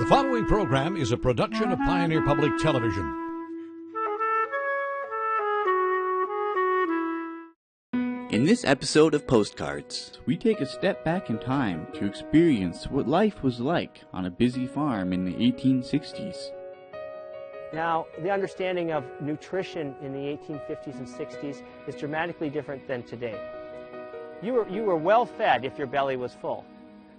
The following program is a production of Pioneer Public Television. In this episode of Postcards, we take a step back in time to experience what life was like on a busy farm in the 1860s. Now, the understanding of nutrition in the 1850s and 60s is dramatically different than today. You were well fed if your belly was full.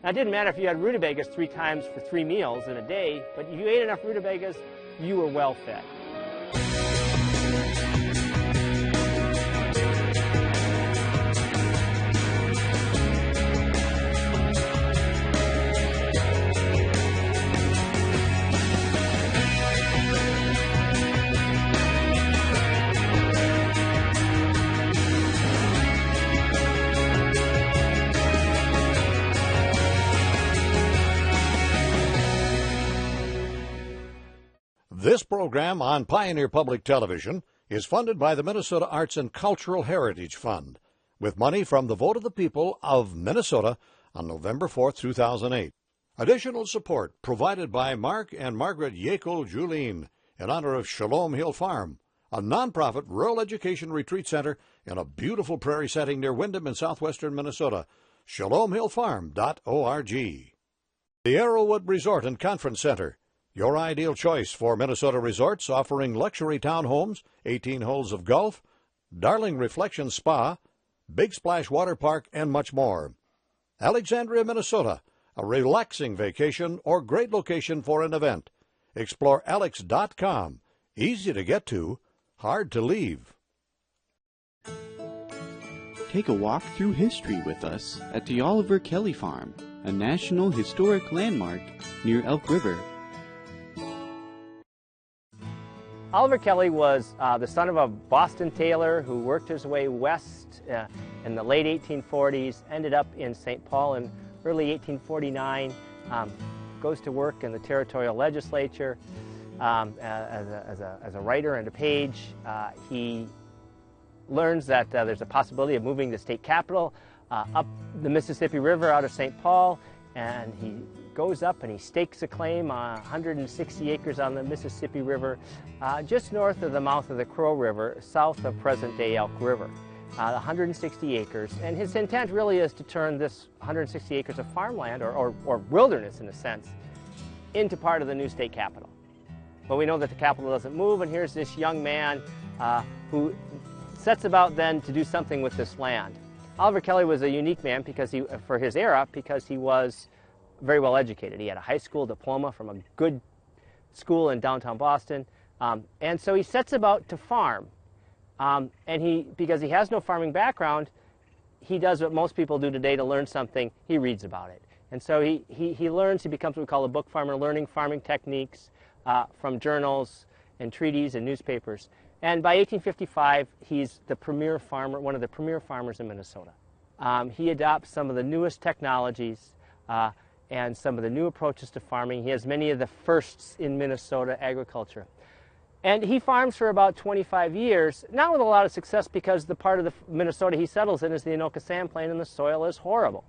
Now, it didn't matter if you had rutabagas 3 times for 3 meals in a day, but if you ate enough rutabagas, you were well fed. This program on Pioneer Public Television is funded by the Minnesota Arts and Cultural Heritage Fund, with money from the vote of the people of Minnesota on November 4, 2008. Additional support provided by Mark and Margaret Yekel-Julien in honor of Shalom Hill Farm, a nonprofit rural education retreat center in a beautiful prairie setting near Windham in southwestern Minnesota. ShalomHillFarm.org. The Arrowwood Resort and Conference Center, your ideal choice for Minnesota resorts, offering luxury townhomes, 18 holes of golf, Darling Reflection Spa, Big Splash Water Park, and much more. Alexandria, Minnesota, a relaxing vacation or great location for an event. Explore alex.com. Easy to get to, hard to leave. Take a walk through history with us at the Oliver Kelley Farm, a National Historic Landmark near Elk River. Oliver Kelley was the son of a Boston tailor who worked his way west in the late 1840s, ended up in St. Paul in early 1849, goes to work in the territorial legislature as a writer and a page. He learns that there's a possibility of moving the state capital up the Mississippi River out of St. Paul, and he goes up and he stakes a claim on 160 acres on the Mississippi River, just north of the mouth of the Crow River, south of present-day Elk River. 160 acres, and his intent really is to turn this 160 acres of farmland, or wilderness in a sense, into part of the new state capital. But we know that the capital doesn't move, and here's this young man who sets about then to do something with this land. Oliver Kelley was a unique man for his era, because he was very well educated. He had a high school diploma from a good school in downtown Boston, and so he sets about to farm. And because he has no farming background, he does what most people do today to learn something. He reads about it. And so he learns, he becomes what we call a book farmer, learning farming techniques from journals and treaties and newspapers. And by 1855, he's the premier farmer, one of the premier farmers in Minnesota. He adopts some of the newest technologies and some of the new approaches to farming. He has many of the firsts in Minnesota agriculture. And he farms for about 25 years, not with a lot of success, because the part of Minnesota he settles in is the Anoka Sand Plain, and the soil is horrible.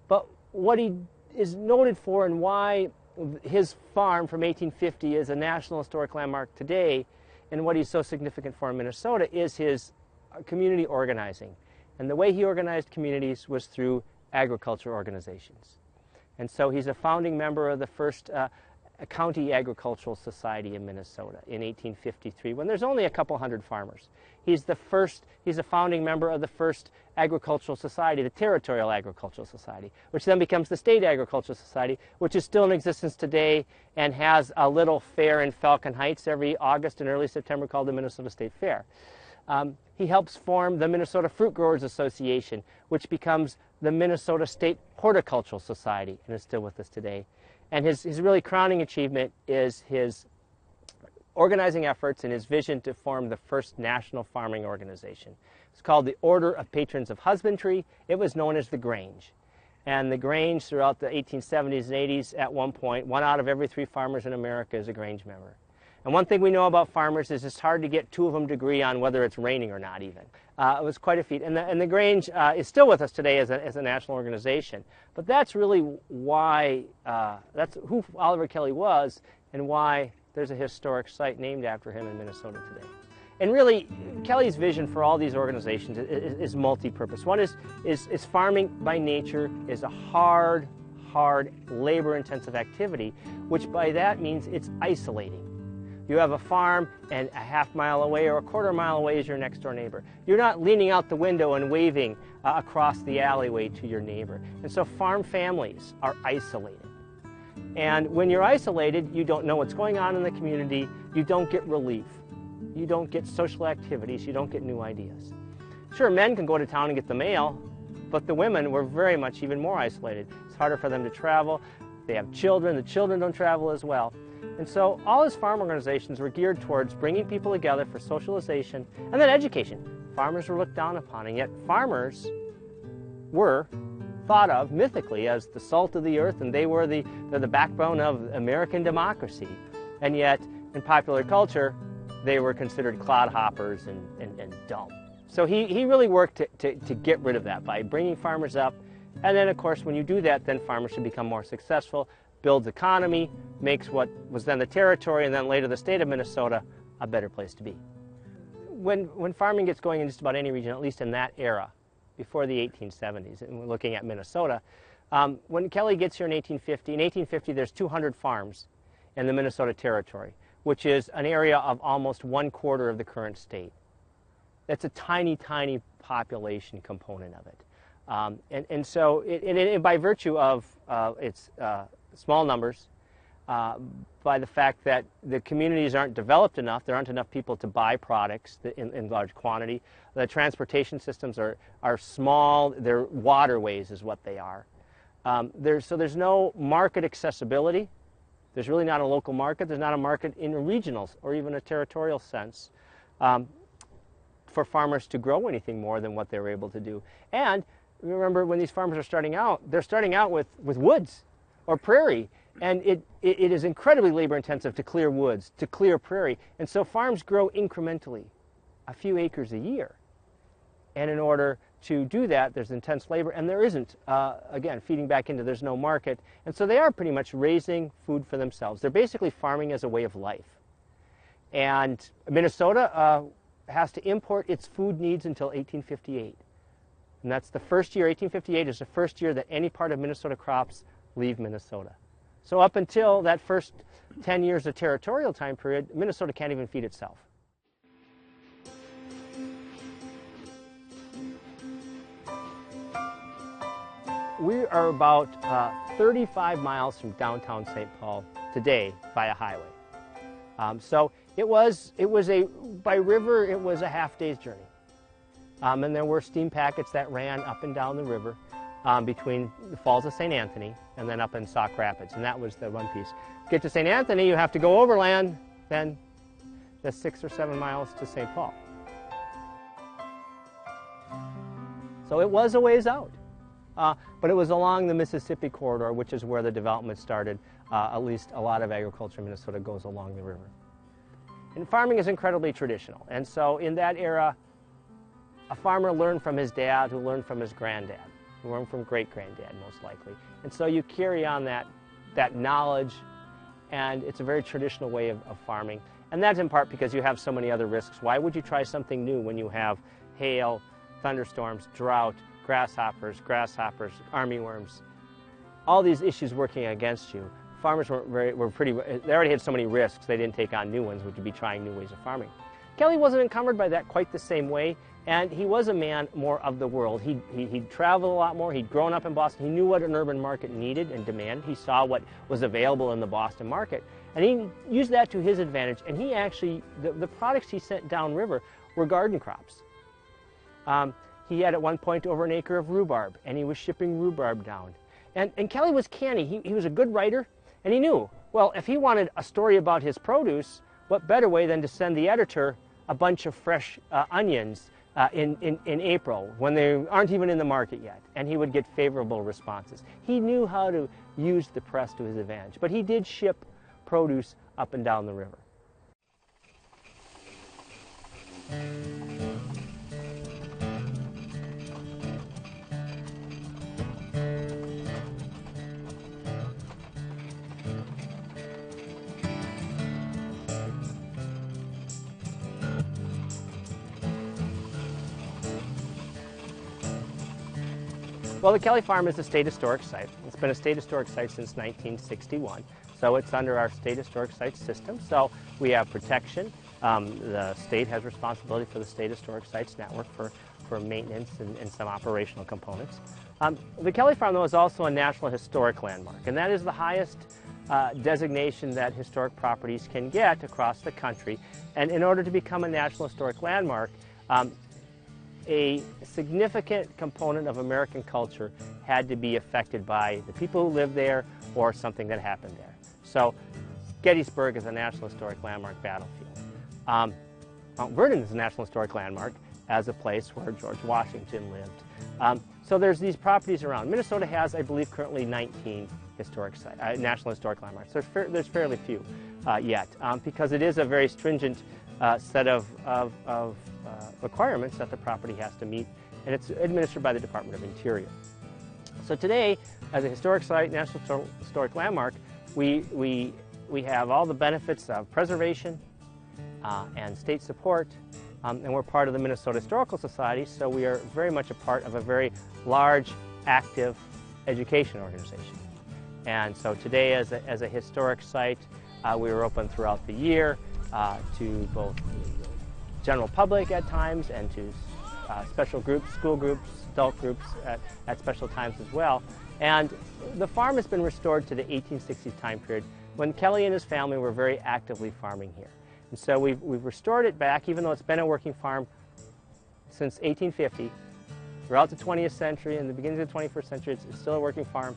But what he is noted for, and why his farm from 1850 is a National Historic Landmark today, and what he's so significant for in Minnesota, is his community organizing. And the way he organized communities was through agriculture organizations. And so he's a founding member of the first County Agricultural Society in Minnesota in 1853, when there's only a couple hundred farmers. He's a founding member of the first agricultural society, the Territorial Agricultural Society, which then becomes the State Agricultural Society, which is still in existence today and has a little fair in Falcon Heights every August and early September called the Minnesota State Fair. He helps form the Minnesota Fruit Growers Association, which becomes the Minnesota State Horticultural Society, and is still with us today. And his really crowning achievement is his organizing efforts and his vision to form the first national farming organization. It's called the Order of Patrons of Husbandry. It was known as the Grange. And the Grange, throughout the 1870s and 80s, at one point, 1 out of every 3 farmers in America is a Grange member. And one thing we know about farmers is it's hard to get two of them to agree on whether it's raining or not even. It was quite a feat. And the Grange is still with us today as a national organization. But that's really why, that's who Oliver Kelley was and why there's a historic site named after him in Minnesota today. And really, Kelley's vision for all these organizations is multi-purpose. One is farming by nature is a hard, labor-intensive activity, which by that means it's isolating. You have a farm and a half mile away or a quarter mile away is your next door neighbor. You're not leaning out the window and waving across the alleyway to your neighbor. And so farm families are isolated. And when you're isolated, you don't know what's going on in the community, you don't get relief, you don't get social activities, you don't get new ideas. Sure, men can go to town and get the mail, but the women were very much even more isolated. It's harder for them to travel. They have children. The children don't travel as well. And so all his farm organizations were geared towards bringing people together for socialization and then education. Farmers were looked down upon, and yet farmers were thought of mythically as the salt of the earth, and they're the backbone of American democracy. And yet, in popular culture, they were considered clodhoppers and dull. So he really worked to get rid of that by bringing farmers up. And then, of course, when you do that, then farmers should become more successful, builds economy, makes what was then the territory and then later the state of Minnesota a better place to be. When farming gets going in just about any region, at least in that era, before the 1870s, and we're looking at Minnesota, when Kelley gets here in 1850 there's 200 farms in the Minnesota Territory, which is an area of almost 1/4 of the current state. That's a tiny, tiny population component of it. And so by virtue of its small numbers, by the fact that the communities aren't developed enough, there aren't enough people to buy products in large quantity, the transportation systems are small, their waterways is what they are. So there's no market accessibility. There's really not a local market. There's not a market in a regional or even a territorial sense for farmers to grow anything more than what they were able to do. And remember, when these farmers are starting out, they're starting out with woods or prairie. And it is incredibly labor intensive to clear woods, to clear prairie. And so farms grow incrementally, a few acres a year. And in order to do that, there's intense labor, and there isn't, again, feeding back into there's no market. And so they are pretty much raising food for themselves. They're basically farming as a way of life. And Minnesota has to import its food needs until 1858. And that's the first year, 1858 is the first year that any part of Minnesota crops leave Minnesota. So up until that first 10 years of territorial time period, Minnesota can't even feed itself. We are about 35 miles from downtown St. Paul today via highway. So by river, it was a half day's journey. And there were steam packets that ran up and down the river between the Falls of St. Anthony and then up in Sauk Rapids, and that was the one piece. Get to St. Anthony, you have to go overland, then the 6 or 7 miles to St. Paul. So it was a ways out, but it was along the Mississippi corridor, which is where the development started. At least a lot of agriculture in Minnesota goes along the river. And farming is incredibly traditional, and so in that era, a farmer learned from his dad, who learned from his granddad, who learned from great-granddad, most likely. And so you carry on that knowledge, and it's a very traditional way of farming. And that's in part because you have so many other risks. Why would you try something new when you have hail, thunderstorms, drought, grasshoppers, armyworms, all these issues working against you? Farmers they already had so many risks, they didn't take on new ones, which would be trying new ways of farming. Kelley wasn't encumbered by that quite the same way, and he was a man more of the world. He'd traveled a lot more. He'd grown up in Boston. He knew what an urban market needed and demanded. He saw what was available in the Boston market, and he used that to his advantage. And he actually, the products he sent downriver were garden crops. He had at one point over an acre of rhubarb, and he was shipping rhubarb down. And Kelley was canny. He was a good writer, and he knew, well, if he wanted a story about his produce, what better way than to send the editor a bunch of fresh onions in April, when they aren't even in the market yet, and he would get favorable responses. He knew how to use the press to his advantage, but he did ship produce up and down the river. Well, the Kelley Farm is a state historic site. It's been a state historic site since 1961, so it's under our state historic site system. So we have protection. The state has responsibility for the state historic sites network for maintenance and some operational components. The Kelley Farm, though, is also a National Historic Landmark, and that is the highest designation that historic properties can get across the country. And in order to become a National Historic Landmark, a significant component of American culture had to be affected by the people who lived there or something that happened there. So Gettysburg is a National Historic Landmark battlefield. Mount Vernon is a National Historic Landmark as a place where George Washington lived. So there's these properties around. Minnesota has, I believe, currently 19 National Historic Landmarks. There's fairly few yet, because it is a very stringent set of requirements that the property has to meet, and it's administered by the Department of Interior. So today, as a historic site, National Historic Landmark, we have all the benefits of preservation and state support, and we're part of the Minnesota Historical Society, so we are very much a part of a very large, active education organization. And so today, as a historic site, we are open throughout the year to both general public at times and to special groups, school groups, adult groups at special times as well. And the farm has been restored to the 1860s time period when Kelley and his family were very actively farming here. And so we've restored it back, even though it's been a working farm since 1850. Throughout the 20th century and the beginning of the 21st century, it's still a working farm.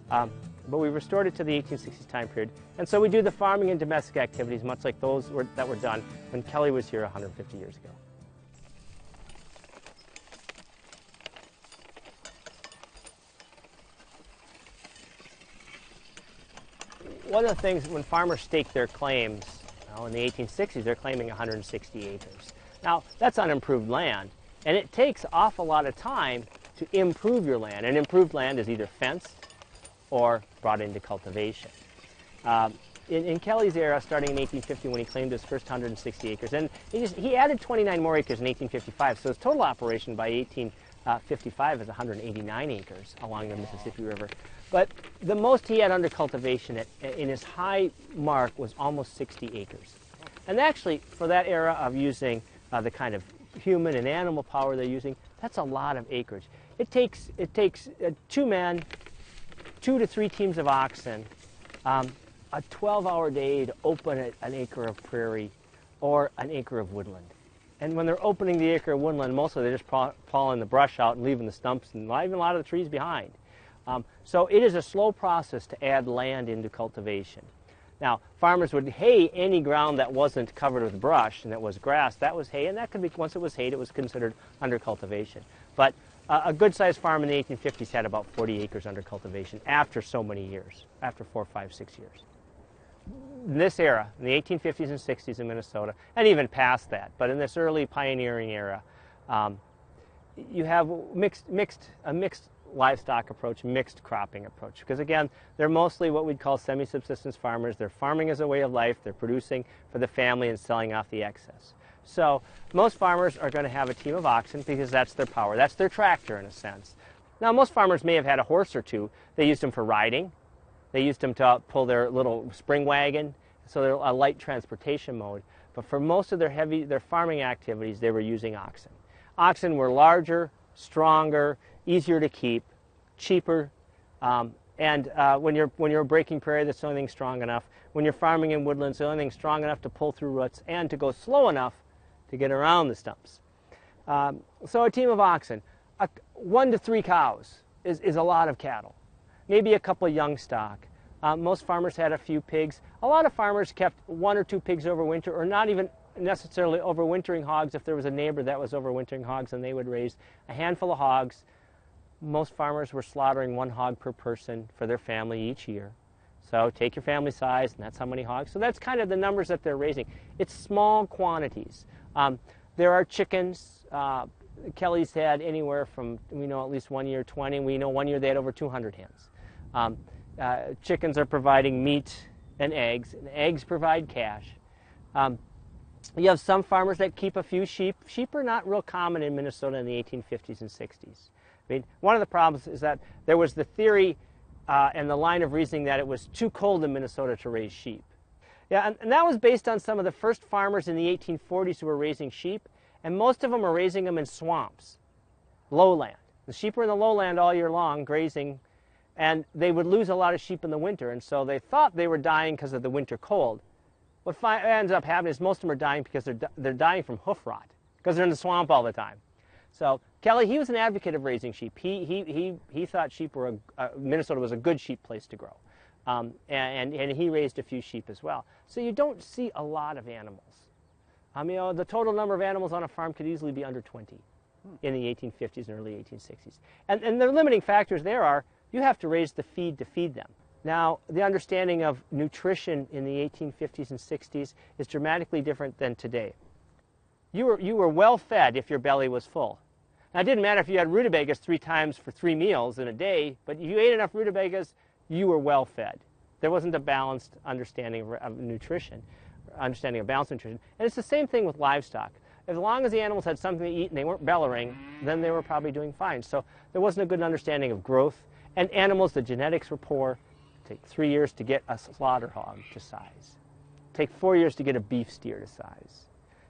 But we restored it to the 1860s time period. And so we do the farming and domestic activities much like those that were done when Kelley was here 150 years ago. One of the things, when farmers stake their claims, in the 1860s, they're claiming 160 acres. Now, that's unimproved land, and it takes an awful lot of time to improve your land. And improved land is either fenced or brought into cultivation. In Kelley's era, starting in 1850 when he claimed his first 160 acres, and he added 29 more acres in 1855, so his total operation by 1855 is 189 acres along the Mississippi River. But the most he had under cultivation in his high mark was almost 60 acres. And actually, for that era of using the kind of human and animal power they're using, that's a lot of acreage. It takes 2 men, 2 to 3 teams of oxen, a 12-hour day to open an acre of prairie or an acre of woodland. And when they're opening the acre of woodland, mostly they're just pulling the brush out and leaving the stumps and even a lot of the trees behind. So it is a slow process to add land into cultivation. Now, farmers would hay any ground that wasn't covered with brush and that was grass. That was hay, and that could be, once it was hayed, it was considered under cultivation. But a good-sized farm in the 1850s had about 40 acres under cultivation after so many years, after 4, 5, 6 years. In this era, in the 1850s and 60s in Minnesota, and even past that, but in this early pioneering era, you have a mixed livestock approach, mixed cropping approach. Because again, they're mostly what we'd call semi-subsistence farmers. They're farming as a way of life. They're producing for the family and selling off the excess. So most farmers are going to have a team of oxen because that's their power. That's their tractor in a sense. Now most farmers may have had a horse or two. They used them for riding. They used them to pull their little spring wagon. So they're a light transportation mode. But for most of their farming activities, they were using oxen. Oxen were larger, stronger, easier to keep, cheaper, and when you're breaking prairie, that's the only thing strong enough. When you're farming in woodlands, the only thing strong enough to pull through roots and to go slow enough to get around the stumps. So a team of oxen, 1 to 3 cows is a lot of cattle, maybe a couple of young stock. Most farmers had a few pigs. A lot of farmers kept 1 or 2 pigs over winter, or not even necessarily overwintering hogs. If there was a neighbor that was overwintering hogs, then they would raise a handful of hogs. Most farmers were slaughtering 1 hog per person for their family each year. So take your family size, and that's how many hogs. So that's kind of the numbers that they're raising. It's small quantities. There are chickens. Kelley's had anywhere from, we know at least 1 year 20, we know 1 year they had over 200 hens. Chickens are providing meat and eggs provide cash. You have some farmers that keep a few sheep. Sheep are not real common in Minnesota in the 1850s and 60s. I mean, one of the problems is that there was the theory and the line of reasoning that it was too cold in Minnesota to raise sheep. Yeah, and that was based on some of the first farmers in the 1840s who were raising sheep, and most of them are raising them in swamps, lowland. The sheep were in the lowland all year long, grazing, and they would lose a lot of sheep in the winter, and so they thought they were dying because of the winter cold. What ends up happening is most of them are dying because they're dying from hoof rot, because they're in the swamp all the time. So Kelley, he was an advocate of raising sheep. He thought sheep were Minnesota was a good sheep place to grow. And he raised a few sheep as well. So you don't see a lot of animals. The total number of animals on a farm could easily be under 20 in the 1850s and early 1860s. And the limiting factors there are you have to raise the feed to feed them. Now, the understanding of nutrition in the 1850s and 60s is dramatically different than today. You were well fed if your belly was full. Now, it didn't matter if you had rutabagas 3 times for 3 meals in a day, but if you ate enough rutabagas, you were well fed. There wasn't a balanced understanding of nutrition, understanding of balanced nutrition. And it's the same thing with livestock. As long as the animals had something to eat and they weren't bellowing, then they were probably doing fine. So there wasn't a good understanding of growth. And animals, the genetics were poor. Take 3 years to get a slaughter hog to size. Take 4 years to get a beef steer to size.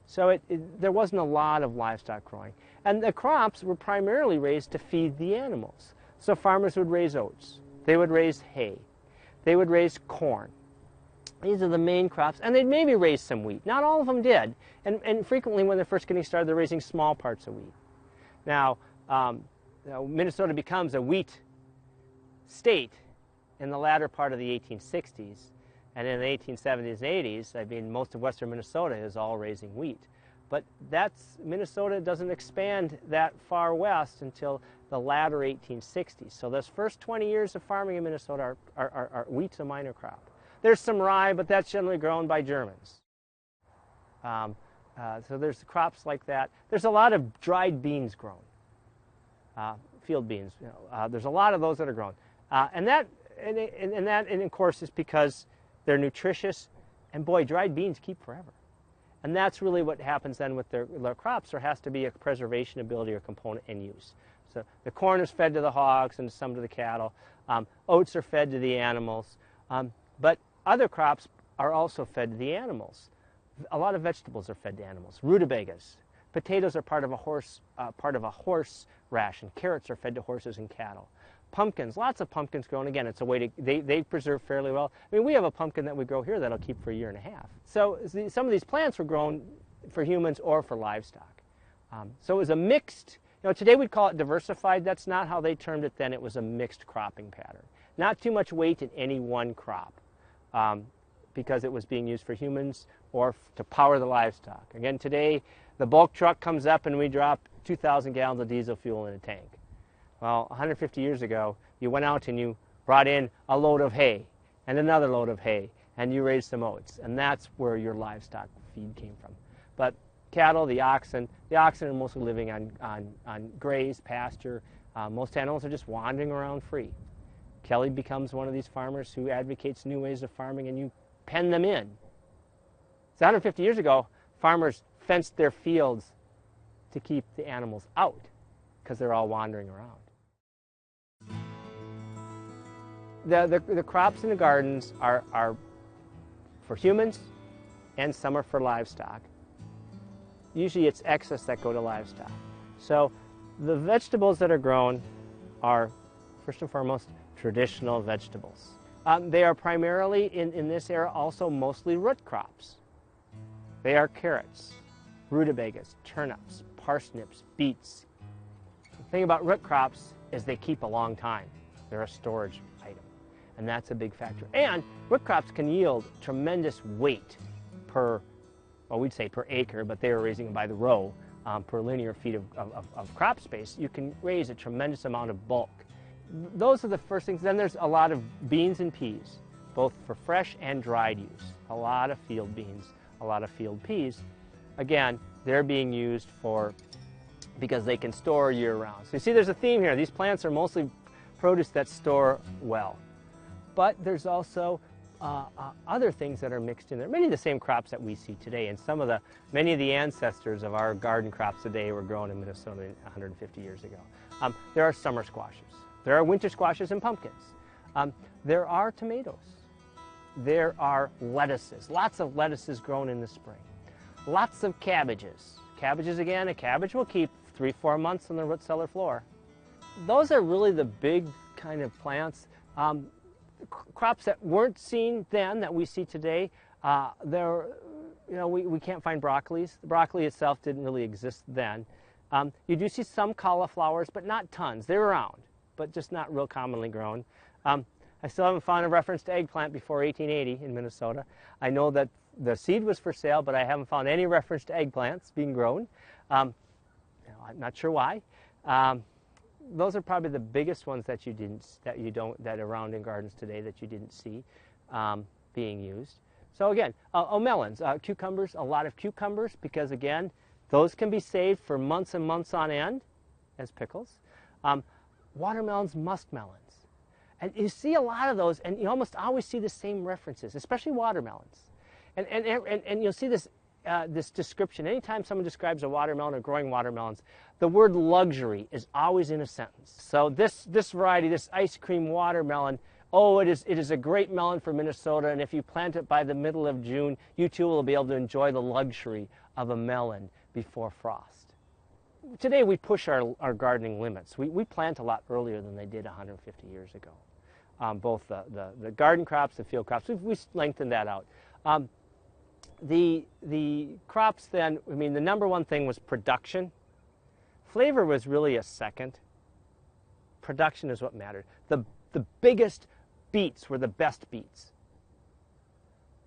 So there wasn't a lot of livestock growing. And the crops were primarily raised to feed the animals. So farmers would raise oats. They would raise hay. They would raise corn. These are the main crops. And they'd maybe raise some wheat. Not all of them did. And frequently when they're first getting started, they're raising small parts of wheat. Now, Minnesota becomes a wheat state in the latter part of the 1860s. And in the 1870s and 80s, I mean, most of western Minnesota is all raising wheat. But Minnesota doesn't expand that far west until the latter 1860s. So those first 20 years of farming in Minnesota wheat's a minor crop. There's some rye, but that's generally grown by Germans. So there's crops like that. There's a lot of dried beans grown, field beans. There's a lot of those that are grown. And that, of course, is because they're nutritious. And boy, dried beans keep forever. And that's really what happens then with their crops. There has to be a preservation ability or component in use. So the corn is fed to the hogs and some to the cattle. Oats are fed to the animals. But other crops are also fed to the animals. A lot of vegetables are fed to animals. Rutabagas. Potatoes are part of a horse ration. Carrots are fed to horses and cattle. Pumpkins, lots of pumpkins grown. Again, it's a way to, they preserve fairly well. I mean, we have a pumpkin that we grow here that'll keep for 1.5 years. So some of these plants were grown for humans or for livestock. So it was a mixed, today we'd call it diversified. That's not how they termed it then. It was a mixed cropping pattern. Not too much weight in any one crop because it was being used for humans or to power the livestock. Again, today the bulk truck comes up and we drop 2,000 gallons of diesel fuel in a tank. Well, 150 years ago, you went out and you brought in a load of hay and another load of hay, and you raised some oats, and that's where your livestock feed came from. But cattle, the oxen are mostly living on graze, pasture. Most animals are just wandering around free. Kelley becomes one of these farmers who advocates new ways of farming, and you pen them in. So 150 years ago, farmers fenced their fields to keep the animals out because they're all wandering around. The crops in the gardens are for humans and some are for livestock. Usually it's excess that go to livestock. So the vegetables that are grown are, first and foremost, traditional vegetables. They are primarily, in this era, also mostly root crops. They are carrots, rutabagas, turnips, parsnips, beets. The thing about root crops is they keep a long time. They're a storage item, and that's a big factor. And root crops can yield tremendous weight per, well, we'd say per acre, but they were raising them by the row, per linear feet of crop space. You can raise a tremendous amount of bulk. Those are the first things. Then there's a lot of beans and peas, both for fresh and dried use. A lot of field beans, a lot of field peas. again, they're being used because they can store year-round. So you see there's a theme here. These plants are mostly produce that store well. But there's also other things that are mixed in there. Many of the same crops that we see today, and many of the ancestors of our garden crops today were grown in Minnesota 150 years ago. There are summer squashes. There are winter squashes and pumpkins. There are tomatoes. There are lettuces. Lots of lettuces grown in the spring. Lots of cabbages. Cabbages, again, a cabbage will keep 3-4 months on the root cellar floor. Those are really the big kind of plants. Crops that weren't seen then that we see today. We can't find broccolis. The broccoli itself didn't really exist then. You do see some cauliflowers, but not tons. They're around, but just not real commonly grown. I still haven't found a reference to eggplant before 1880 in Minnesota. I know that the seed was for sale, but I haven't found any reference to eggplants being grown. I'm not sure why. Those are probably the biggest ones that that are around in gardens today that you didn't see being used. So again, melons, cucumbers, a lot of cucumbers, because again, those can be saved for months and months on end as pickles. Watermelons, muskmelons. And you see a lot of those, and you almost always see the same references, especially watermelons. And you'll see this description. Anytime someone describes a watermelon or growing watermelons, the word luxury is always in a sentence. So this variety, this ice cream watermelon, it is a great melon for Minnesota, and if you plant it by the middle of June, you too will be able to enjoy the luxury of a melon before frost. Today we push our gardening limits. We plant a lot earlier than they did 150 years ago. Both the garden crops, the field crops, we lengthened that out. The crops then, the number one thing was production. Flavor was really a second. Production is what mattered. The biggest beets were the best beets.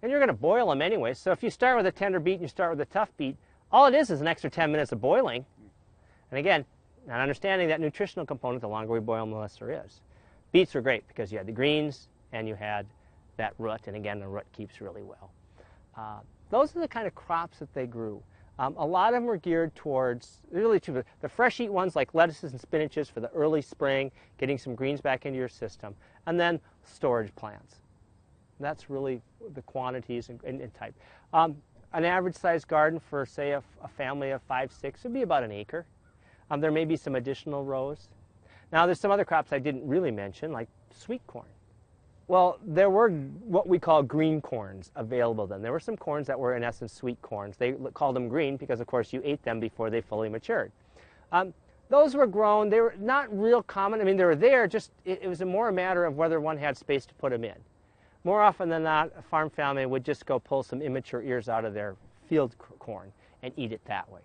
And you're going to boil them anyway, so if you start with a tender beet and you start with a tough beet, all it is an extra 10 minutes of boiling. And again, not understanding that nutritional component, the longer we boil them, the less there is. Beets were great because you had the greens and you had that root, and again, the root keeps really well. Those are the kind of crops that they grew. A lot of them were geared towards, really to the fresh eat ones like lettuces and spinaches for the early spring, getting some greens back into your system, and then storage plants. That's really the quantities and type. An average sized garden for, say, a family of 5-6 would be about an acre. There may be some additional rows. Now, there's some other crops I didn't really mention, like sweet corn. Well, there were what we call green corns available then. There were some corns that were, in essence, sweet corns. They called them green because, of course, you ate them before they fully matured. Those were grown. They were not real common. They were there, just it was more a matter of whether one had space to put them in. More often than not, a farm family would just go pull some immature ears out of their field corn and eat it that way.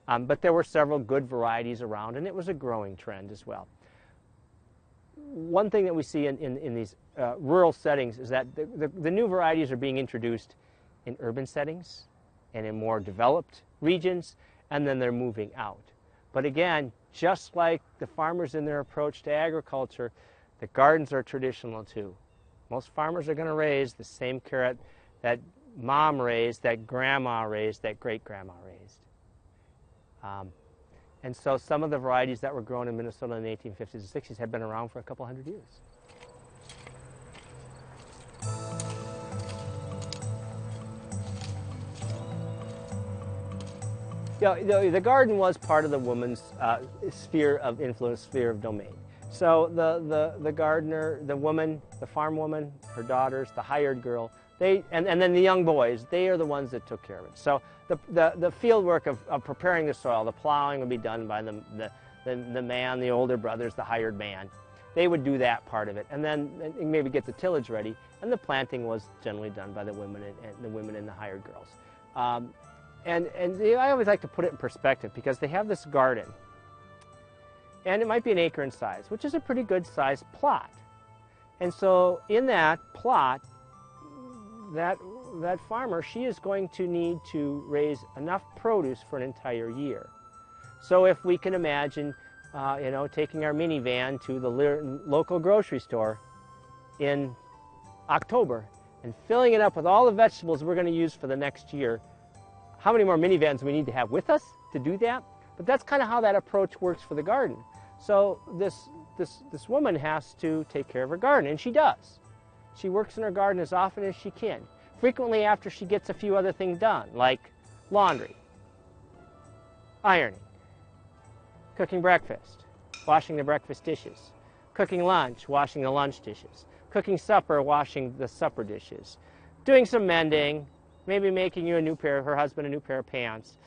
But there were several good varieties around, and it was a growing trend as well. One thing that we see in these rural settings is that the new varieties are being introduced in urban settings and in more developed regions, and then they're moving out. But again, just like the farmers in their approach to agriculture, the gardens are traditional too. Most farmers are going to raise the same carrot that mom raised, that grandma raised, that great-grandma raised. And so some of the varieties that were grown in Minnesota in the 1850s and 60s have been around for a couple hundred years. The garden was part of the woman's sphere of influence, sphere of domain. So the gardener, the woman, the farm woman, her daughters, the hired girl, and then the young boys, they are the ones that took care of it. So the field work of preparing the soil, the plowing would be done by the man, the older brothers, the hired man. They would do that part of it, and then maybe get the tillage ready, and the planting was generally done by the women and the hired girls. I always like to put it in perspective because they have this garden, and it might be an acre in size, which is a pretty good sized plot. And so in that plot, that farmer, she is going to need to raise enough produce for an entire year. So if we can imagine, taking our minivan to the local grocery store in October and filling it up with all the vegetables we're going to use for the next year, how many more minivans we need to have with us to do that, but that's kind of how that approach works for the garden. So this woman has to take care of her garden, and she does. She works in her garden as often as she can, frequently after she gets a few other things done, like laundry, ironing, cooking breakfast, washing the breakfast dishes, cooking lunch, washing the lunch dishes, cooking supper, washing the supper dishes, doing some mending, maybe making her husband a new pair of pants,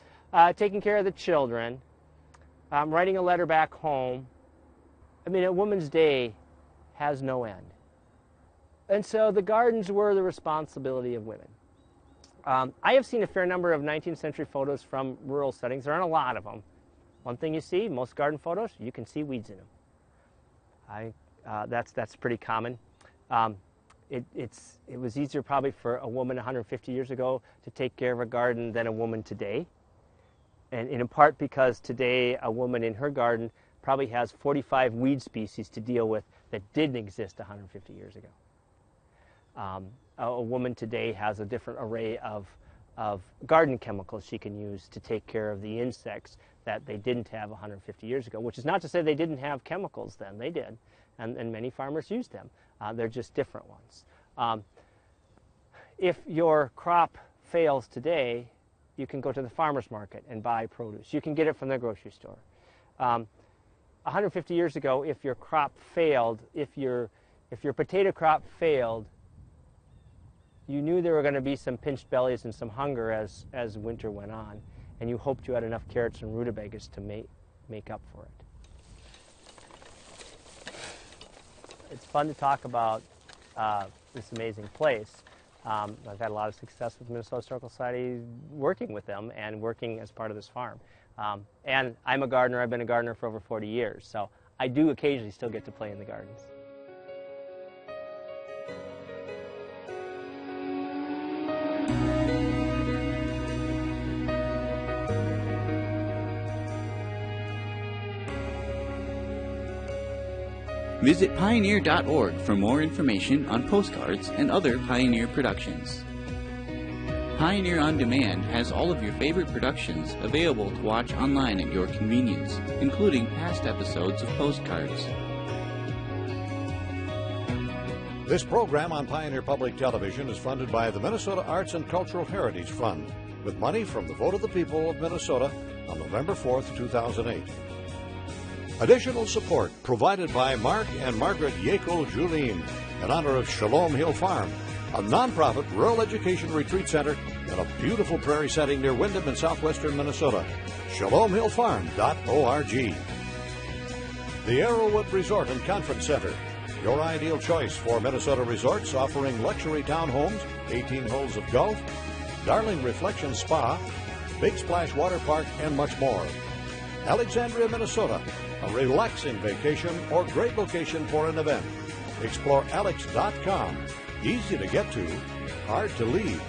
taking care of the children, writing a letter back home. I mean, a woman's day has no end. And so the gardens were the responsibility of women. I have seen a fair number of 19th century photos from rural settings. There aren't a lot of them. One thing you see, most garden photos, you can see weeds in them. That's pretty common. It was easier probably for a woman 150 years ago to take care of a garden than a woman today. And in part because today a woman in her garden probably has 45 weed species to deal with that didn't exist 150 years ago. A woman today has a different array of garden chemicals she can use to take care of the insects that they didn't have 150 years ago, which is not to say they didn't have chemicals then. They did, and many farmers used them. They're just different ones. If your crop fails today, you can go to the farmer's market and buy produce. You can get it from the grocery store. 150 years ago, if your crop failed, if your potato crop failed, you knew there were going to be some pinched bellies and some hunger as winter went on, and you hoped you had enough carrots and rutabagas to make up for it. It's fun to talk about this amazing place. I've had a lot of success with Minnesota Historical Society working with them and working as part of this farm. And I'm a gardener. I've been a gardener for over 40 years, so I do occasionally still get to play in the gardens. Visit Pioneer.org for more information on Postcards and other Pioneer productions. Pioneer On Demand has all of your favorite productions available to watch online at your convenience, including past episodes of Postcards. This program on Pioneer Public Television is funded by the Minnesota Arts and Cultural Heritage Fund, with money from the vote of the people of Minnesota on November 4th, 2008. Additional support provided by Mark and Margaret Yekel-Julien in honor of Shalom Hill Farm, a nonprofit rural education retreat center in a beautiful prairie setting near Windham in southwestern Minnesota. ShalomHillFarm.org. The Arrowwood Resort and Conference Center, your ideal choice for Minnesota resorts offering luxury townhomes, 18 holes of golf, Darling Reflection Spa, Big Splash Water Park, and much more. Alexandria, Minnesota, a relaxing vacation or great location for an event. Explore alex.com. Easy to get to, hard to leave.